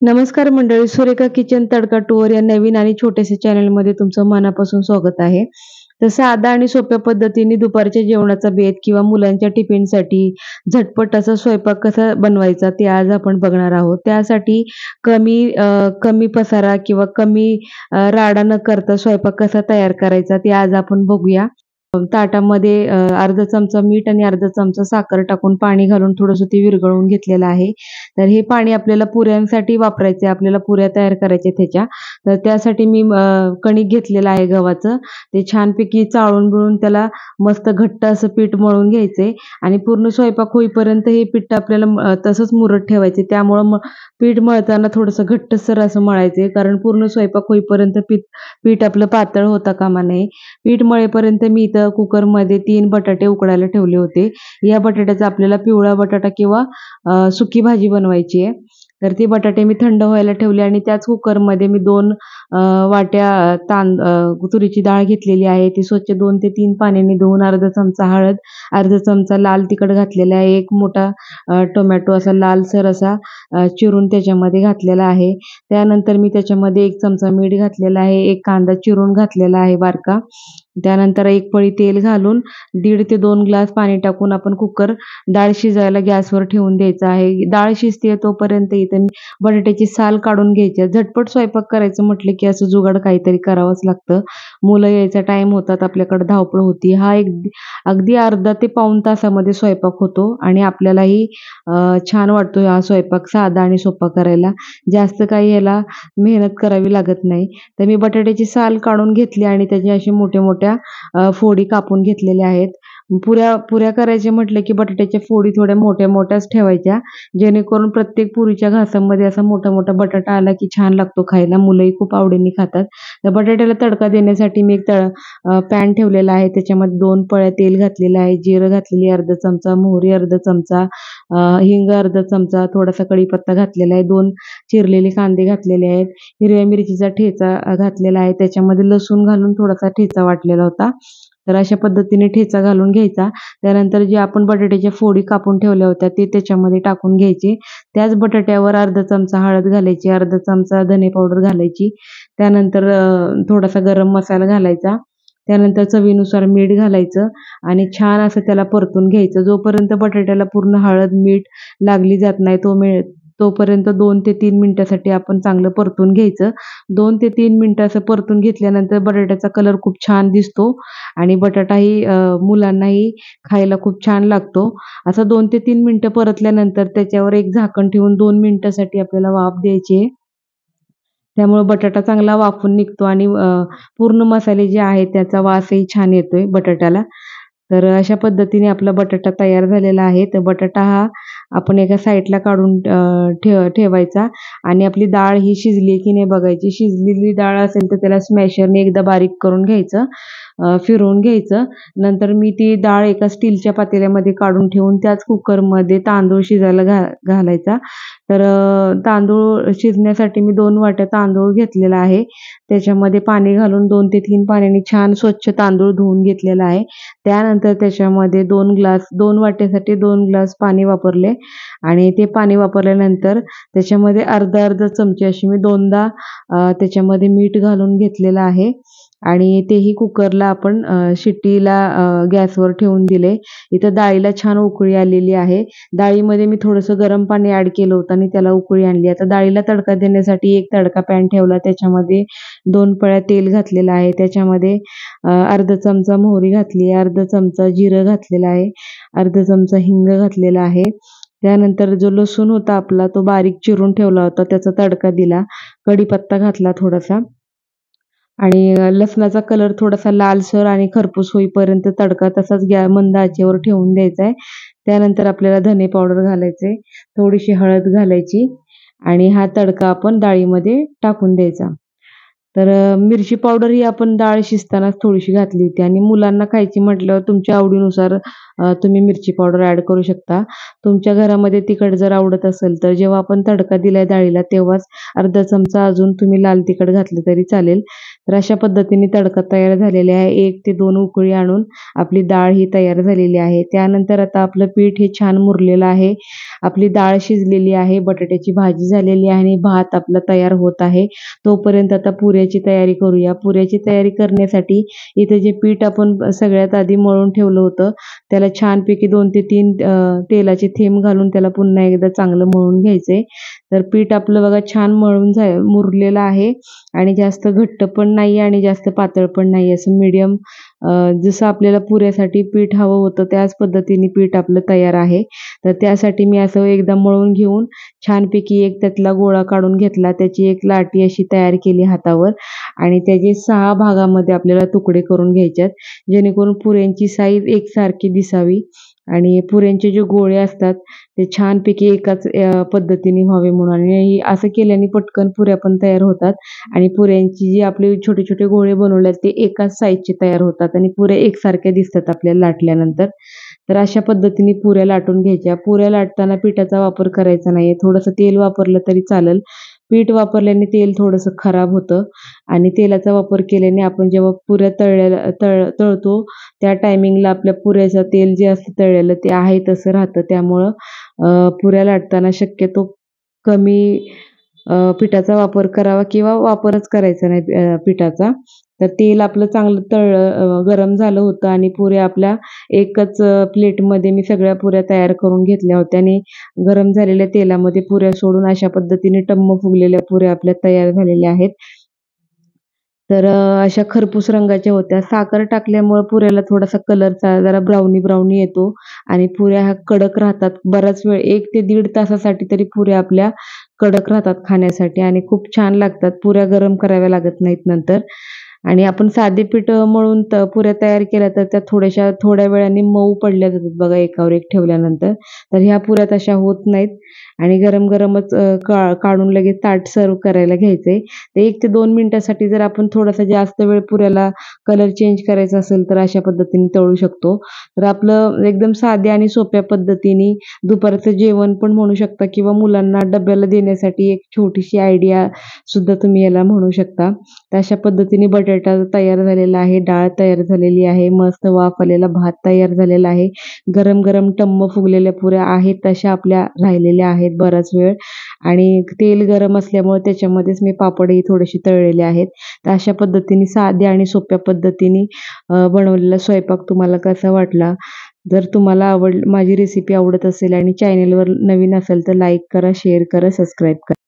नमस्कार मंडळी, सुरेखा किचन तडका टूवर या नवीन आणि छोट्याशा चॅनलमध्ये तुमचं मनापासून स्वागत आहे. तर साधा आणि सोप्या पद्धतीने दुपारच्या जेवणाचा बेत किंवा मुलांच्या टिफिनसाठी झटपट असा स्वयंपाक कसा बनवायचा ते आज आपण बघणार आहोत. त्यासाठी कमी पसारा किंवा कमी राडा न करता स्वयंपाक कसा तयार करायचा ते आज आपण बघूया. ताटामध्ये अर्धा चमचा मीठ आणि अर्धा चमचा साखर टाकून पाणी घालून थोडंसं ते विरघळवून घेतलेलं आहे. तर हे पाणी आपल्याला पुऱ्यांसाठी वापरायचं आहे. आपल्याला पुऱ्या तयार करायच्या त्याच्या. तर त्यासाठी मी कणिक घेतलेलं आहे गव्हाचं. ते छानपैकी चाळून बिळून त्याला मस्त घट्ट असं पीठ मळून घ्यायचंय आणि पूर्ण स्वयंपाक होईपर्यंत हे पीठ आपल्याला तसंच मुरत ठेवायचे. त्यामुळं पीठ मळताना थोडंसं घट्टसर असं मळायचंय, कारण पूर्ण स्वयंपाक होईपर्यंत पीठ आपलं पातळ होता कामा नये. पीठ मळेपर्यंत मी इथं कुकरमध्ये 3 बटाटे उकडायला ठेवले होते. या बटाट्याचा आपल्याला पिवळा बटाटा किंवा सुकी भाजी बनवायची आहे. तर ते बटाटे मी थंड व्हायला ठेवले आणि त्याच कुकरमध्ये मी 2 वाट्या तुरीची डाळ घेतलेली आहे. ती स्वच्छ 2 ते 3 पाण्याने धुवून अर्धा चमचा हळद, अर्धा चमचा लाल तिखट घातलेला आहे. एक मोठा टोमॅटो असा लालसर असा चिरून त्याच्यामध्ये घातलेला आहे. त्यानंतर मी त्याच्यामध्ये 1 चमचा मीठ घातलेला आहे. 1 कांदा चिरून घातलेला आहे बारका. त्यानंतर 1 पळी तेल घालून 1.5 ते 2 ग्लास पाणी टाकून आपण डाळ शिजायला गॅसवर ठेवून द्यायचं आहे. डाळ शिजते तोपर्यंत इथे मी बटाट्याची साल काढून घ्यायची आहे. झटपट स्वयंपाक करायचं म्हटलं की असं जुगाड काहीतरी करावंच लागतं. मुलं यायचा टाईम होतात, आपल्याकडे धावपळ होती. हा अगदी अर्धा ते पाऊण तासामध्ये स्वयंपाक होतो आणि आपल्यालाही छान वाटतो हा स्वयंपाक साधा आणि सोपा करायला. जास्त काही याला मेहनत करावी लागत नाही. तर मी बटाट्याची साल काढून घेतली आणि त्याचे असे मोठ्या-मोठ्या फोडी कापून घेतलेल्या आहेत. पुऱ्या करायचे म्हटलं की बटाट्याच्या फोडी थोड्या मोठ्या-मोठ्याच ठेवायच्या, जेणेकरून प्रत्येक पुरीच्या घासामध्ये असा मोठा-मोठा बटाटा आला की छान लागतो खायला. मुलंही खूप आवडीने खातात. तर बटाट्याला तडका देण्यासाठी मी एक पॅन ठेवलेला आहे. त्याच्यामध्ये 2 पळ्या तेल घातलेलं आहे, जिरं घातलेली अर्धा चमचा, मोहरी अर्धा चमचा, हिंग अर्धा चमचा, थोडासा कढीपत्ता घातलेला आहे, 2 चिरलेले कांदे घातलेले आहेत, हिरव्या मिरचीचा ठेचा घातलेला आहे, त्याच्यामध्ये लसूण घालून थोडासा ठेचा वाटलेला होता. तर अशा पद्धतीने ठेचा घालून घ्यायचा. त्यानंतर जे आपण बटाट्याच्या फोडी कापून ठेवल्या होत्या ते त्याच्यामध्ये टाकून घ्यायचे. त्याच बटाट्यावर अर्धा चमचा हळद घालायची, अर्धा चमचा धने पावडर घालायची. त्यानंतर थोडासा गरम मसाला घालायचा. त्यानंतर चवीनुसार मीठ घालायचं आणि छान असं त्याला परतून घ्यायचं. जोपर्यंत बटाट्याला पूर्ण हळद, मीठ लागली जात नाही तोपर्यंत 2 ते 3 मिनिटासाठी आपण चांगलं परतून घ्यायचं. 2 ते 3 मिनिटं असं परतून घेतल्यानंतर बटाट्याचा कलर खूप छान दिसतो आणि बटाटाही मुलांनाही खायला खूप छान लागतो. असं 2 ते 3 मिनिटं परतल्यानंतर त्याच्यावर एक झाकण ठेवून 2 मिनिटासाठी आपल्याला वाफ द्यायची आहे. त्यामुळे बटाटा चांगला वाफून निघतो आणि पूर्ण मसाले जे आहेत त्याचा वासही छान येतोय बटाट्याला. तर अशा पद्धतीने आपला बटाटा तयार झालेला आहे. तर बटाटा हा आपण एका साईडला काढून ठेवायचा आणि आपली डाळ ही शिजली की नाही बघायची. शिजलेली डाळ असेल तर त्याला स्मॅशरने एकदा बारीक करून घ्यायचं, फिरवून घ्यायचं. नंतर मी ती डाळ एका स्टीलच्या पातेल्यामध्ये काढून ठेवून त्याच कुकरमध्ये तांदूळ शिजायला घालायचा. तर तांदूळ शिजण्यासाठी मी 2 वाट्या तांदूळ घेतलेला आहे. त्याच्यामध्ये पाणी घालून 2 ते 3 पाण्याने छान स्वच्छ तांदूळ धुवून घेतलेला आहे. त्यानंतर त्याच्यामध्ये 2 वाट्यासाठी 2 ग्लास पाणी वापरले आणि ते पाणी वापरल्यानंतर त्याच्यामध्ये अर्धा चमचे अशी मी 2दा त्याच्यामध्ये मीठ घालून घेतलेलं आहे आणि तेही कुकरला आपण शिट्टीला गॅसवर ठेवून दिले. इथं डाळीला छान उकळी आलेली आहे. डाळीमध्ये मी थोडंसं गरम पाणी ॲड केलं होतं आणि त्याला उकळी आणली. आता डाळीला तडका देण्यासाठी एक तडका पॅन ठेवला. त्याच्यामध्ये 2 पळ्या तेल घातलेलं आहे. त्याच्यामध्ये अर्धा चमचा मोहरी घातली, अर्धा चमचा जिरं घातलेलं आहे, अर्धा चमचा हिंग घातलेला आहे. त्यानंतर जो लसूण होता आपला तो बारीक चिरून ठेवला होता त्याचा तडका दिला. कढीपत्ता घातला थोडासा आणि लसणाचा कलर थोडासा लालसर आणि खरपूस होईपर्यंत तडका तसाच मंद आचेवर ठेवून द्यायचा आहे. त्यानंतर आपल्याला धने पावडर घालायचे, थोडीशी हळद घालायची आणि हा तडका आपण डाळीमध्ये टाकून द्यायचा. तर मिरची पावडर ही आपण डाळ शिजतानाच थोडीशी घातली होती आणि मुलांना खायची म्हटल्यावर तुमच्या आवडीनुसार तुम्ही मिरची पावडर ॲड करू शकता. तुमच्या घरामध्ये तिखट जर आवडत असेल तर जेव्हा आपण तडका दिलाय डाळीला तेव्हाच अर्धा चमचा अजून तुम्ही लाल तिखट घातलं तरी चालेल. तर अशा पद्धतीने तडका तयार झालेला आहे. 1 ते 2 उकळी आणून आपली डाळ ही तयार झालेली आहे. त्यानंतर आता आपलं पीठ हे छान मुरलेलं आहे. आपली डाळ शिजलेली आहे, बटाट्याची भाजी झालेली आहे आणि भात आपला तयार होत आहे. तोपर्यंत आता पुऱ्याची तयारी करूया. पुऱ्याची तयारी करण्यासाठी इथे जे पीठ आपण सगळ्यात आधी मळून ठेवलं होतं, त्याला छानपैकी 2 ते 3 तेलाचे थेंब घालून त्याला पुन्हा एकदा चांगलं मळून घ्यायचंय. तर पीठ आपलं बघा छान मळून मुरलेलं आहे आणि जास्त घट्ट पण नाही आणि जास्त पातळ पण नाही, असं मीडियम जसं आपल्याला पुऱ्यासाठी पीठ हवं होतं त्याच पद्धतीने पीठ आपलं तयार आहे. तर त्यासाठी मी असं एकदा मळून घेऊन छानपैकी एक त्यातला गोळा काढून घेतला. त्याची एक लाटी अशी तयार केली हातावर आणि त्याचे 6 भागामध्ये आपल्याला तुकडे करून घ्यायचे आहेत, जेणेकरून पुऱ्यांची साईज एकसारखी दिसावी आणि पुऱ्यांचे जे गोळे असतात ते छानपैकी एकाच पद्धतीने व्हावे म्हणून. आणि असं केल्याने पटकन पुऱ्या पण तयार होतात आणि पुऱ्यांची जी आपले छोटे छोटे गोळे बनवले ते एकाच साईजचे तयार होतात आणि पुऱ्या एकसारख्या दिसतात आपल्याला लाटल्यानंतर. तर अशा पद्धतीने पुऱ्या लाटून घ्यायच्या. पुऱ्या लाटताना पिठाचा वापर करायचा नाही, थोडंसं तेल वापरलं तरी चालेल. पीठ वापरल्याने तेल थोडंसं खराब होतं आणि तेलाचा वापर केल्याने आपण जेव्हा पुऱ्या तळतो त्या टायमिंगला आपल्या पुऱ्याचं तेल जे असतं तळलेलं ते आहे तसं राहतं. त्यामुळं पुऱ्या लाटताना शक्यतो कमी पिठाचा वापर करावा किंवा वापरच करायचा नाही पिठाचा. तर तेल आपलं चांगलं गरम झालं होतं आणि पुऱ्या आपल्या एकच प्लेटमध्ये मी सगळ्या पुऱ्या तयार करून घेतल्या होत्या आणि गरम झालेल्या तेलामध्ये पुऱ्या सोडून अशा पद्धतीने टम्म फुगलेल्या पुऱ्या आपल्या तयार झालेल्या आहेत. तर अशा खरपूस रंगाच्या होत्या. साखर टाकल्यामुळं पुऱ्याला थोडासा कलरचा जरा ब्राउनी येतो आणि पुऱ्या ह्या कडक राहतात. बराच वेळ 1 ते 1.5 तासासाठी तरी पुऱ्या आपल्या कडक राहतात खाण्यासाठी आणि खूप छान लागतात. पुऱ्या गरम कराव्या लागत नाहीत नंतर. आणि आपण साधे पीठ मळून पुऱ्या तयार केल्या तर त्या थोड्या वेळाने मऊ पडल्या जातात बघा एकावर एक ठेवल्यानंतर. तर ह्या पुऱ्या तशा होत नाहीत आणि गरम-गरमच काढून लगेच ताट सर्व्ह करायला घ्यायचंय. तर 1 ते 2 मिनिटासाठी जर आपण थोडासा जास्त वेळ पुऱ्याला कलर चेंज करायचा असेल तर अशा पद्धतीने तळू शकतो. तर आपलं एकदम साध्या आणि सोप्या पद्धतीने दुपारचं जेवण पण म्हणू शकता किंवा मुलांना डब्याला देण्यासाठी एक छोटीशी आयडिया सुद्धा तुम्ही याला म्हणू शकता. तर अशा पद्धतीने बटाटा तयार झालेला आहे, डाळ तयार झालेली आहे, मस्त वाफ आलेला भात तयार झालेला आहे. गरम-गरम टम्म फुगलेल्या पुऱ्या आहेत तशा आपल्या राहिलेल्या आहेत बराच वेळ आणि तेल गरम असल्यामुळे त्याच्यामध्येच मी पापडही थोडेसे तळलेले आहेत. तर अशा पद्धतीने साध्या आणि सोप्या पद्धतीने बनवलेला स्वयंपाक तुम्हाला कसा वाटला? जर तुम्हाला माझी रेसिपी आवडत असेल आणि चॅनेलवर नवीन असेल तर लाईक करा, शेअर करा, सबस्क्राईब करा.